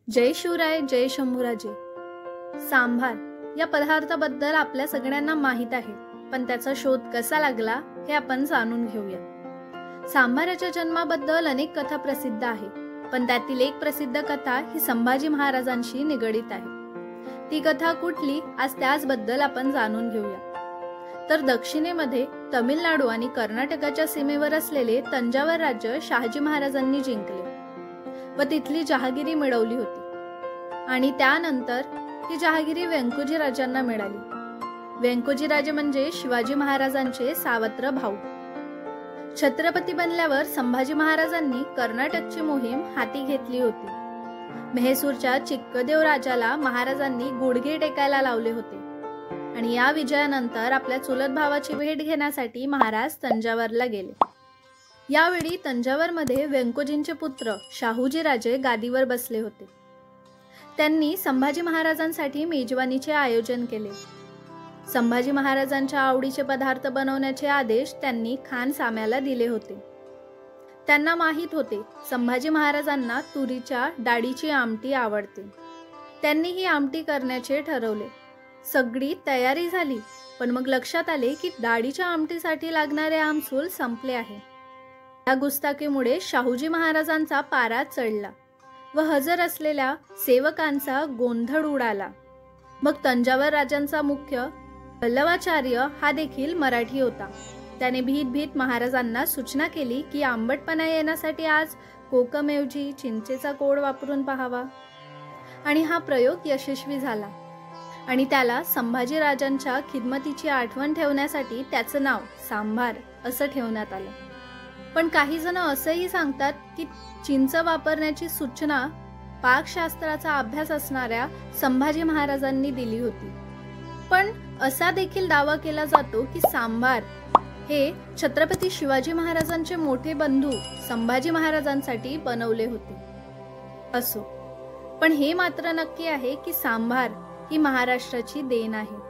जय शिवराय, जय शंभूराजे। सांभार या पदार्थाबद्दल आपल्या सगळ्यांना माहित आहे, पण त्याचा शोध कसा लागला हे आपण जाणून घेऊया। सांभाराच्या जन्माबद्दल अनेक कथा प्रसिद्ध आहे, पण त्यातील एक प्रसिद्ध कथा ही संभाजी महाराजांशी निगडित आहे। ती कथा कुठली, आज त्याचबद्दल आपण जाणून घेऊया। तर दक्षिणेमध्ये तमिळनाडू आणि कर्नाटकाच्या सीमेवर असलेले तंजावर राज्य शहाजी महाराजांनी जिंकले व तिथली जहागिरी मिळवली होती आणि त्यानंतर ही जहागिरी व्यंकोजी राजांना मिळाली। व्यंकोजी राजे म्हणजे शिवाजी महाराजांचे सावत्र भाऊ। छत्रपती बनल्यावर संभाजी महाराजांनी कर्नाटकची मोहीम हाती घेतली होती। म्हैसूरच्या चिक्कदेव राजाला महाराजांनी गुडघे टेकायला लावले होते आणि या विजयानंतर आपल्या चुलत भावाची भेट घेण्यासाठी महाराज तंजावरला गेले। यावेळी तंजावरमध्ये व्यंकोजींचे पुत्र शाहूजी राजे गादीवर बसले होते। त्यांनी संभाजी महाराजांसाठी मेजवानीचे आयोजन केले। संभाजी महाराजांच्या आवडीचे पदार्थ बनवण्याचे आदेश त्यांनी खान साम्याला दिले होते। त्यांना माहित होते संभाजी महाराजांना तुरीच्या डाळीची आमटी आवडते। त्यांनी ही आमटी करण्याचे ठरवले। सगळी तयारी झाली, पण मग लक्षात आले की डाळीच्या आमटीसाठी लागणारे आमसूल संपले आहे। या गुस्ताखीमुळे शाहूजी महाराजांचा पारा चढला व हजर असलेल्या सेवकांचा गोंधळ उडाला। मग तंजावर राजांचा मुख्य पल्लवाचार्य हा देखील मराठी होता। त्याने भीत महाराजांना सूचना केली की आंबटपणा येण्यासाठी आज कोकमऐवजी चिंचेचा कोड वापरून पाहावा, आणि हा प्रयोग यशस्वी झाला आणि त्याला संभाजी राजांच्या खिदमतीची आठवण ठेवण्यासाठी त्याचं नाव सांभार असं ठेवण्यात आलं। पण काही जण असंही सांगतात की चिंच वापरण्याची सूचना पाकशास्त्राचा अभ्यास असणाऱ्या संभाजी महाराजांनी दिली होती। पण असा देखील दावा केला जातो की सांभार हे छत्रपती शिवाजी महाराजांचे मोठे बंधू संभाजी महाराजांसाठी बनवले होते। असो, पण हे मात्र नक्की आहे की सांभार ही महाराष्ट्राची देण आहे।